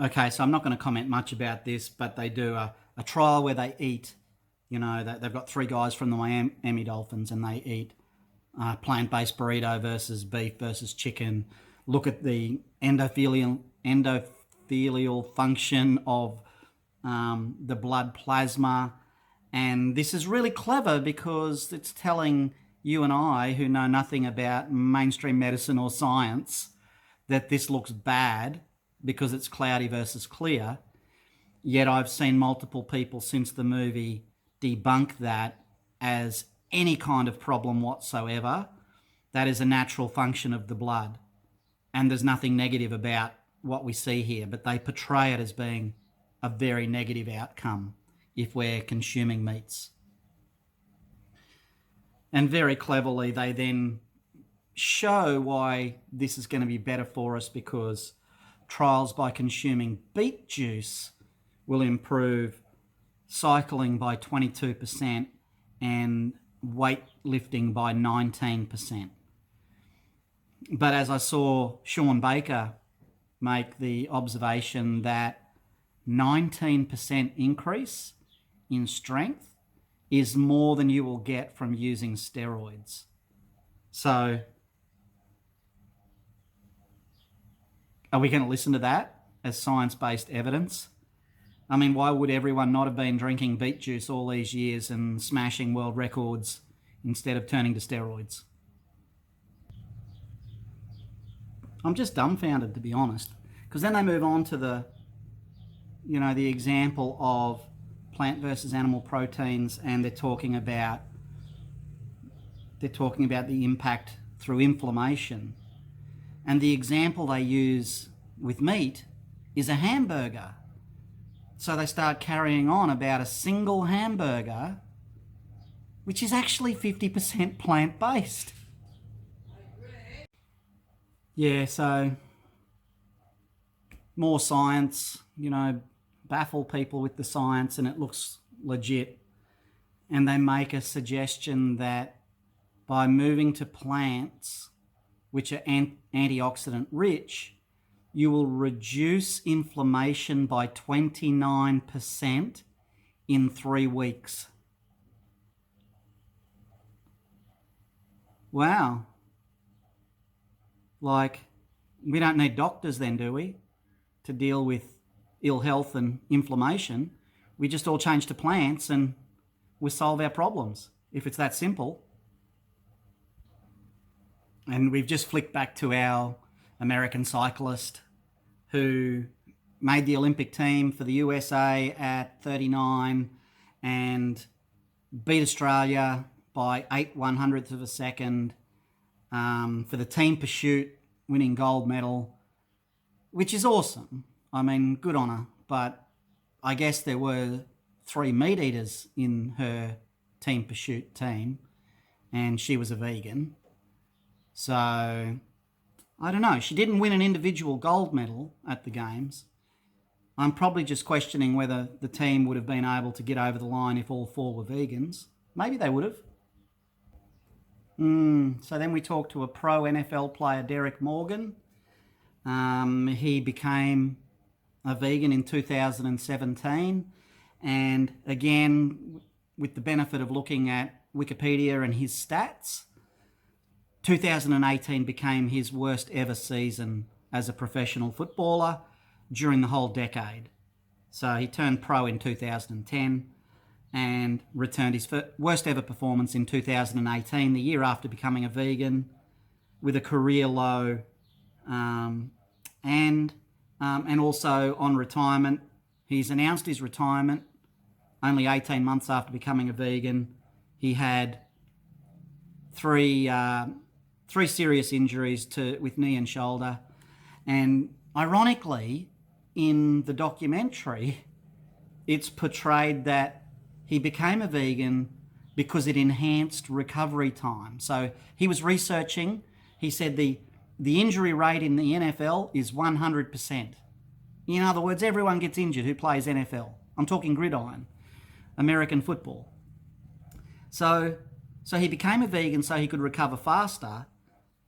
Okay, so I'm not going to comment much about this, but they do a trial where they eat. They've got three guys from the Miami Dolphins, and they eat plant-based burrito versus beef versus chicken. Look at the endothelial function of the blood plasma, and this is really clever because it's telling you and I, who know nothing about mainstream medicine or science, that this looks bad because it's cloudy versus clear. Yet I've seen multiple people since the movie debunk that as any kind of problem whatsoever. That is a natural function of the blood. And there's nothing negative about what we see here, but they portray it as being a very negative outcome if we're consuming meats. And very cleverly, they then show why this is going to be better for us, because trials by consuming beet juice will improve cycling by 22% and weightlifting by 19%. But as I saw Sean Baker make the observation that 19% increase in strength is more than you will get from using steroids. So are we going to listen to that as science-based evidence? I mean, why would everyone not have been drinking beet juice all these years and smashing world records instead of turning to steroids? I'm just dumbfounded, to be honest, because then they move on to the example of plant versus animal proteins, and they're talking about the impact through inflammation. And the example they use with meat is a hamburger. So they start carrying on about a single hamburger, which is actually 50% plant-based. Yeah, so more science, baffle people with the science and it looks legit. And they make a suggestion that by moving to plants, which are antioxidant rich, you will reduce inflammation by 29% in 3 weeks. Wow. Like, we don't need doctors then, do we, to deal with ill health and inflammation? We just all change to plants and we solve our problems, if it's that simple. And we've just flicked back to our American cyclist who made the Olympic team for the USA at 39 and beat Australia by 8/100ths of a second for the team pursuit, winning gold medal, which is awesome. I mean, good on her. But I guess there were 3 meat eaters in her team pursuit team, and she was a vegan. So, I don't know. She didn't win an individual gold medal at the Games. I'm probably just questioning whether the team would have been able to get over the line if all 4 were vegans. Maybe they would have. So then we talked to a pro NFL player, Derek Morgan. He became a vegan in 2017. And again, with the benefit of looking at Wikipedia and his stats, 2018 became his worst ever season as a professional footballer during the whole decade. So he turned pro in 2010 and returned his worst ever performance in 2018, the year after becoming a vegan, with a career low, and also on retirement. He's announced his retirement only 18 months after becoming a vegan. He had three serious injuries with knee and shoulder, and ironically, in the documentary, it's portrayed that he became a vegan because it enhanced recovery time. So he was researching. He said the injury rate in the NFL is 100%. In other words, everyone gets injured who plays NFL. I'm talking gridiron, American football. So he became a vegan so he could recover faster,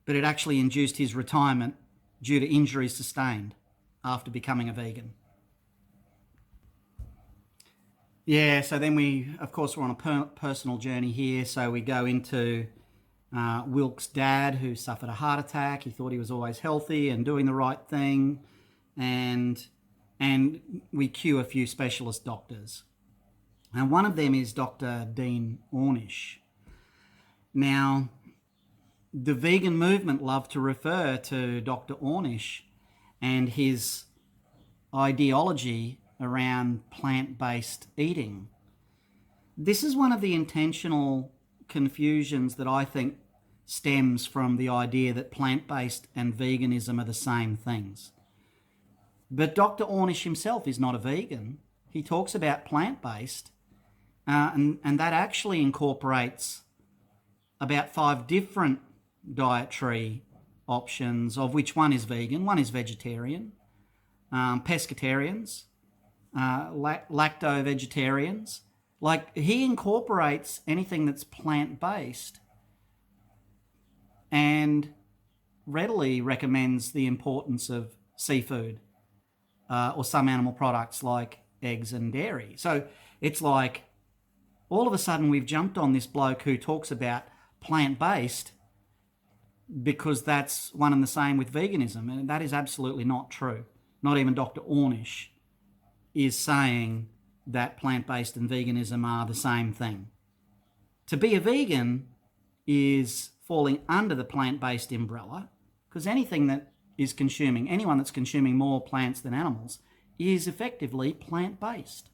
but it actually induced his retirement due to injuries sustained after becoming a vegan. Yeah, so then we, of course, we're on a personal journey here. So we go into Wilk's dad, who suffered a heart attack. He thought he was always healthy and doing the right thing, and we cue a few specialist doctors, and one of them is Dr. Dean Ornish. Now, the vegan movement love to refer to Dr. Ornish and his ideology around plant-based eating. This is one of the intentional confusions that I think stems from the idea that plant-based and veganism are the same things. But Dr. Ornish himself is not a vegan. He talks about plant-based, and that actually incorporates about 5 different dietary options, of which one is vegan, one is vegetarian, pescatarians, lacto-vegetarians. Like, he incorporates anything that's plant-based and readily recommends the importance of seafood or some animal products like eggs and dairy. So it's like all of a sudden we've jumped on this bloke who talks about plant-based because that's one and the same with veganism, and that is absolutely not true. Not even Dr. Ornish is saying that plant-based and veganism are the same thing. To be a vegan is falling under the plant-based umbrella, because anyone that's consuming more plants than animals is effectively plant-based.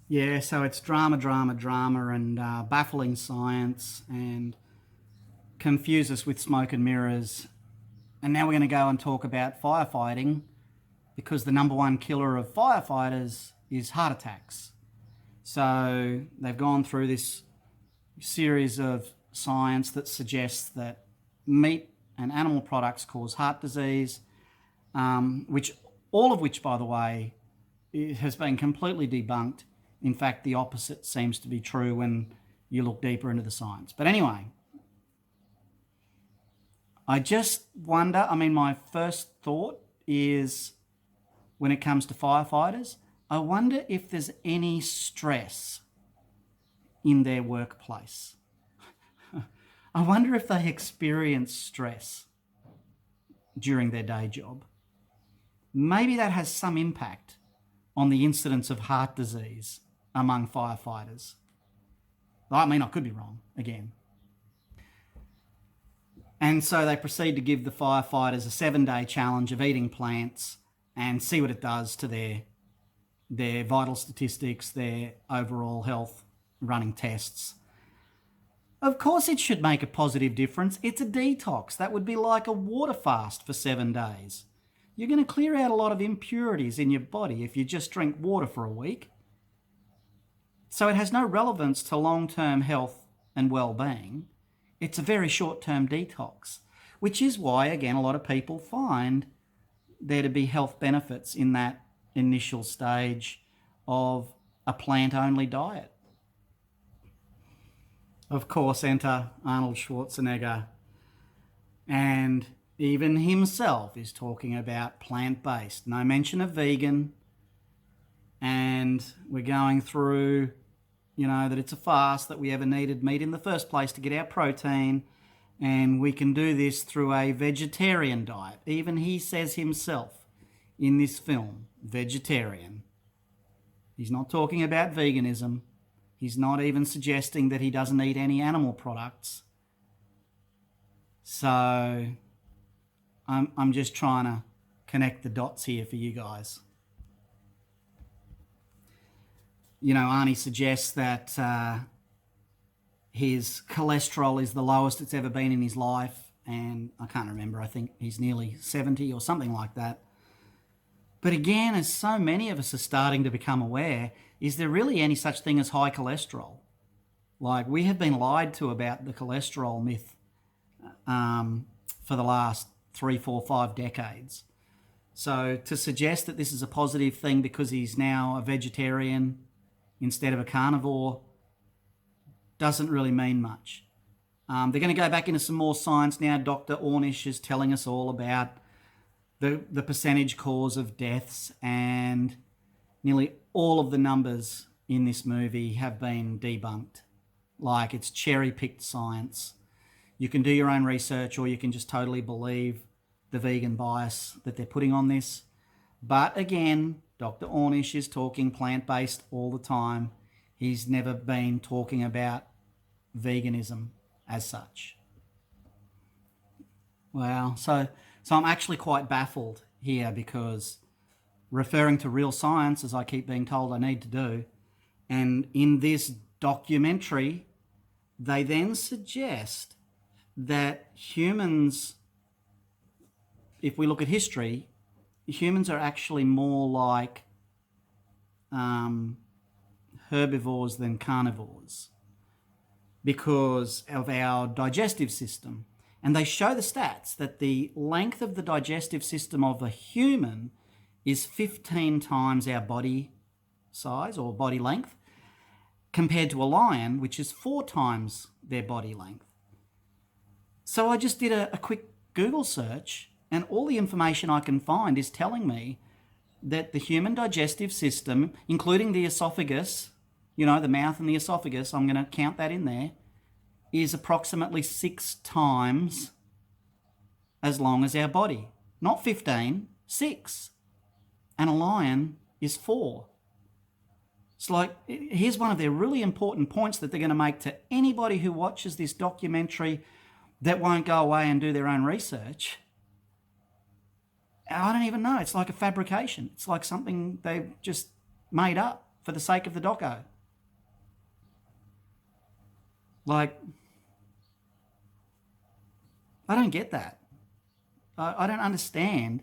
Yeah, so it's drama, and baffling science, and confuse us with smoke and mirrors. And now we're going to go and talk about firefighting, because the number one killer of firefighters is heart attacks. So they've gone through this series of science that suggests that meat and animal products cause heart disease, all of which, by the way, has been completely debunked. In fact, the opposite seems to be true when you look deeper into the science. But anyway, I just wonder, my first thought is, when it comes to firefighters, I wonder if there's any stress in their workplace. I wonder if they experience stress during their day job. Maybe that has some impact on the incidence of heart disease among firefighters. I could be wrong again. And so they proceed to give the firefighters a 7-day challenge of eating plants and see what it does to their vital statistics, their overall health, running tests. Of course it should make a positive difference. It's a detox. That would be like a water fast for 7 days. You're going to clear out a lot of impurities in your body if you just drink water for a week. So it has no relevance to long-term health and well-being. It's a very short-term detox, which is why, again, a lot of people find there to be health benefits in that initial stage of a plant-only diet. Of course, enter Arnold Schwarzenegger, and even himself is talking about plant-based. No mention of vegan, and we're going through, that it's a fast, that we ever needed meat in the first place to get our protein, and we can do this through a vegetarian diet. Even he says himself in this film, vegetarian. He's not talking about veganism. He's not even suggesting that he doesn't eat any animal products. So I'm just trying to connect the dots here for you guys. Arnie suggests that his cholesterol is the lowest it's ever been in his life, and I can't remember, I think he's nearly 70 or something like that. But again, as so many of us are starting to become aware, is there really any such thing as high cholesterol? Like, we have been lied to about the cholesterol myth for the last 3, 4, 5 decades. So to suggest that this is a positive thing because he's now a vegetarian instead of a carnivore doesn't really mean much. They're going to go back into some more science now. Dr. Ornish is telling us all about the percentage cause of deaths, and nearly all of the numbers in this movie have been debunked. Like, it's cherry-picked science. You can do your own research, or you can just totally believe the vegan bias that they're putting on this. But again, Dr. Ornish is talking plant-based all the time. He's never been talking about veganism as such. Wow. So I'm actually quite baffled here, because referring to real science, as I keep being told I need to do, and in this documentary, they then suggest that humans, if we look at history, humans are actually more like herbivores than carnivores because of our digestive system. And they show the stats that the length of the digestive system of a human is 15 times our body size or body length, compared to a lion, which is 4 times their body length. So I just did a quick Google search, and all the information I can find is telling me that the human digestive system, including the esophagus, you know, the mouth and the esophagus, I'm going to count that in there, is approximately 6 times as long as our body. Not 15, 6. And a lion is 4. It's like, here's one of their really important points that they're going to make to anybody who watches this documentary that won't go away and do their own research. I don't even know. It's like a fabrication. It's like something they've just made up for the sake of the doco. Like, I don't get that. I don't understand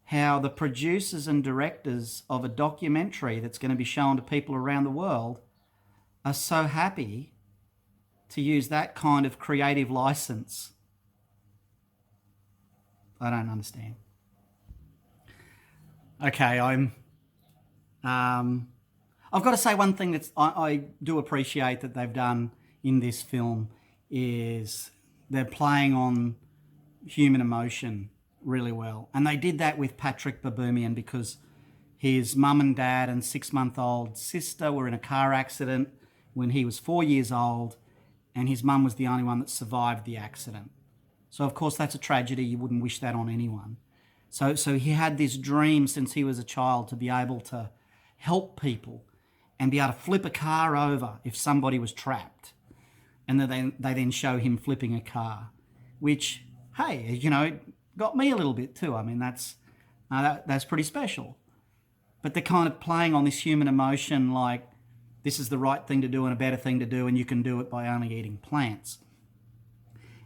how the producers and directors of a documentary that's going to be shown to people around the world are so happy to use that kind of creative license. I don't understand. Okay, I've got to say one thing that I do appreciate that they've done in this film is they're playing on human emotion really well. And they did that with Patrick Baboumian, because his mum and dad and 6-month-old sister were in a car accident when he was 4 years old, and his mum was the only one that survived the accident. So, of course, that's a tragedy. You wouldn't wish that on anyone. So he had this dream since he was a child to be able to help people and be able to flip a car over if somebody was trapped. And then they then show him flipping a car, which, hey, you know, got me a little bit too. I mean, that's pretty special. But they're kind of playing on this human emotion, like this is the right thing to do and a better thing to do, and you can do it by only eating plants.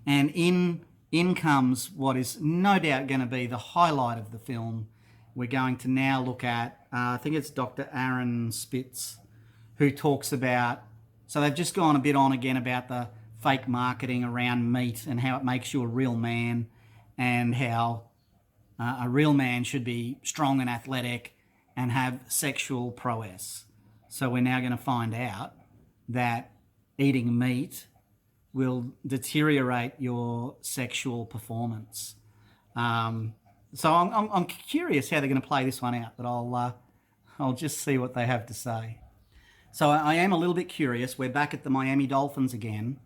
And in comes what is no doubt going to be the highlight of the film. We're going to now look at, I think it's Dr. Aaron Spitz, who talks about, so they've just gone a bit on again about the fake marketing around meat and how it makes you a real man, and how a real man should be strong and athletic and have sexual prowess. So we're now going to find out that eating meat will deteriorate your sexual performance. So I'm curious how they're going to play this one out, but I'll just see what they have to say. So I am a little bit curious. We're back at the Miami Dolphins again.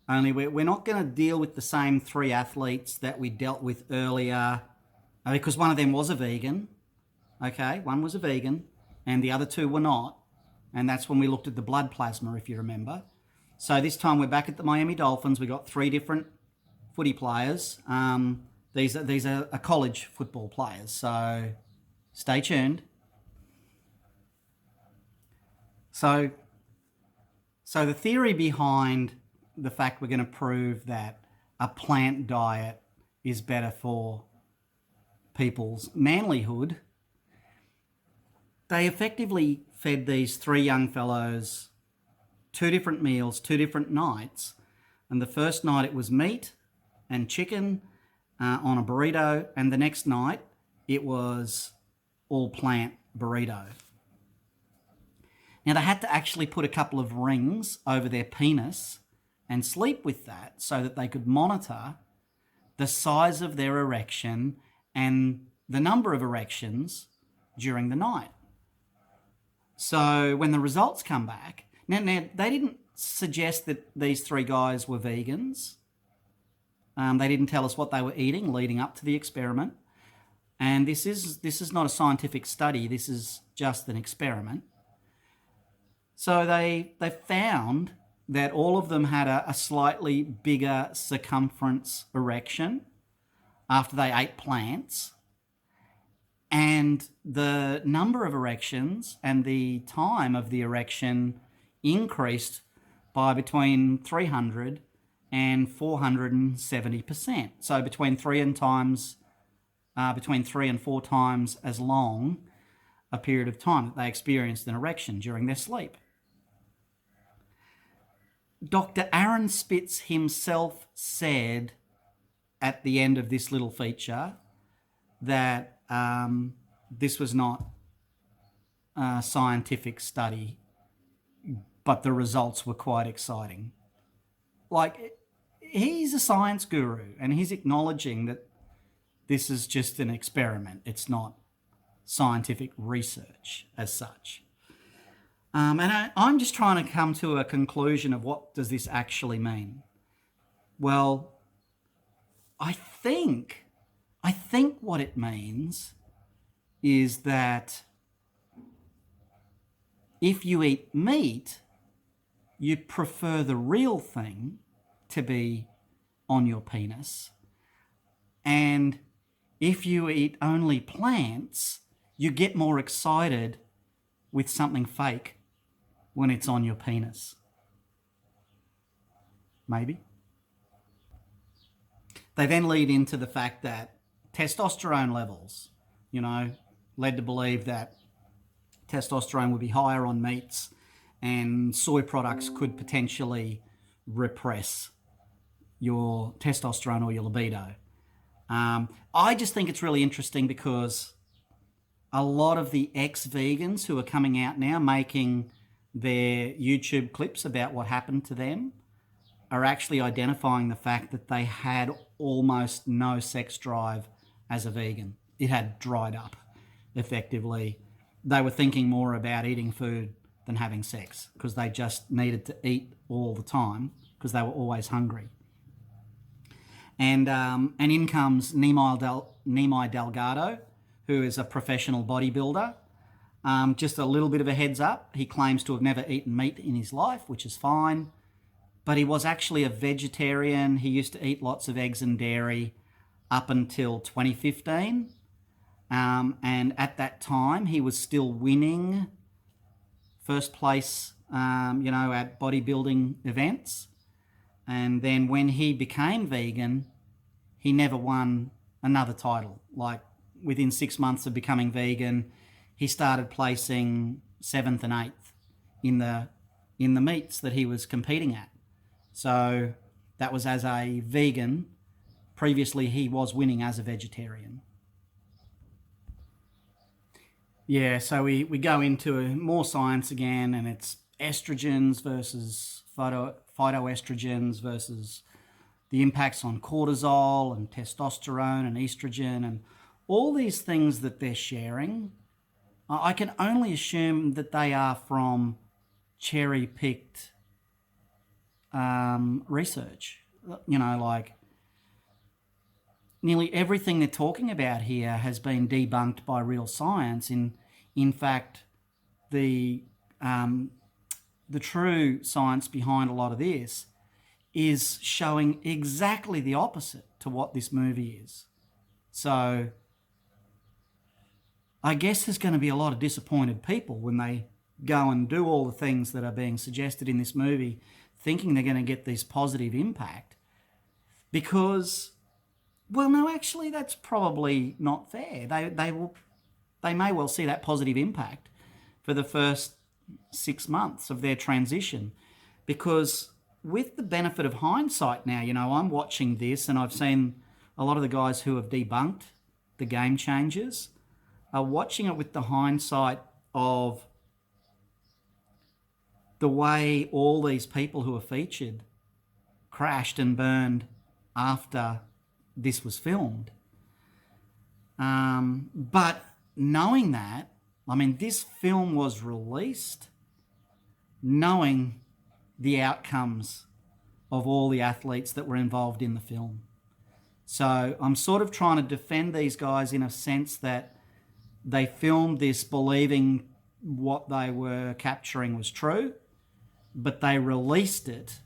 Only we're not going to deal with the same 3 athletes that we dealt with earlier, because one of them was a vegan. Okay, one was a vegan, and the other 2 were not. And that's when we looked at the blood plasma, if you remember. So this time we're back at the Miami Dolphins. We got 3 different footy players. These are college football players. So stay tuned. So the theory behind the fact we're going to prove that a plant diet is better for people's manlyhood, they effectively fed these 3 young fellows 2 different meals, 2 different nights. And the first night it was meat and chicken on a burrito, and the next night it was all plant burrito. Now they had to actually put a couple of rings over their penis and sleep with that so that they could monitor the size of their erection and the number of erections during the night. So when the results come back, now they didn't suggest that these three guys were vegans. They didn't tell us what they were eating leading up to the experiment. And this is not a scientific study. This is just an experiment. So they found that all of them had a slightly bigger circumference erection after they ate plants. And the number of erections and the time of the erection increased by between 300 and 470%. So between 3 and 4 times as long a period of time that they experienced an erection during their sleep. Dr. Aaron Spitz himself said at the end of this little feature that this was not a scientific study, but the results were quite exciting. Like, he's a science guru and he's acknowledging that this is just an experiment. It's not scientific research as such. And I'm just trying to come to a conclusion of what does this actually mean. Well, I think what it means is that if you eat meat, you prefer the real thing to be on your penis. And if you eat only plants, you get more excited with something fake when it's on your penis. Maybe. They then lead into the fact that testosterone levels, led to believe that testosterone would be higher on meats and soy products could potentially repress your testosterone or your libido. I just think it's really interesting because a lot of the ex-vegans who are coming out now making their YouTube clips about what happened to them are actually identifying the fact that they had almost no sex drive as a vegan. It had dried up, effectively. They were thinking more about eating food than having sex because they just needed to eat all the time because they were always hungry. And in comes Nimai Delgado, who is a professional bodybuilder. Just a little bit of a heads up, he claims to have never eaten meat in his life, which is fine. But he was actually a vegetarian. He used to eat lots of eggs and dairy up until 2015. And at that time, he was still winning first place, at bodybuilding events. And then when he became vegan, he never won another title. Like within 6 months of becoming vegan, he started placing 7th and 8th in the meets that he was competing at. So that was as a vegan. Previously, he was winning as a vegetarian. Yeah, so we go into more science again, and it's estrogens versus phytoestrogens versus the impacts on cortisol and testosterone and estrogen and all these things that they're sharing. I can only assume that they are from cherry-picked research. Like nearly everything they're talking about here has been debunked by real science. In fact, the true science behind a lot of this is showing exactly the opposite to what this movie is. So I guess there's going to be a lot of disappointed people when they go and do all the things that are being suggested in this movie, thinking they're going to get this positive impact. Because, well, no, actually, that's probably not fair. They may well see that positive impact for the first 6 months of their transition, because with the benefit of hindsight now, I'm watching this and I've seen a lot of the guys who have debunked the game changers are watching it with the hindsight of the way all these people who are featured crashed and burned after this was filmed. But knowing that, I mean, this film was released knowing the outcomes of all the athletes that were involved in the film. So I'm sort of trying to defend these guys in a sense that they filmed this believing what they were capturing was true, but they released it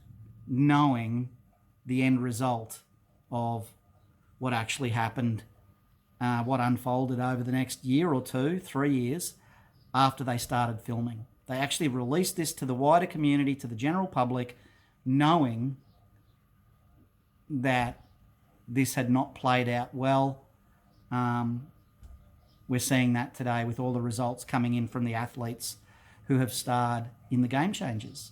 knowing the end result of what actually happened, what unfolded over the next year or two, 3 years after they started filming. They actually released this to the wider community, to the general public, knowing that this had not played out well. We're seeing that today with all the results coming in from the athletes who have starred in the Game Changers.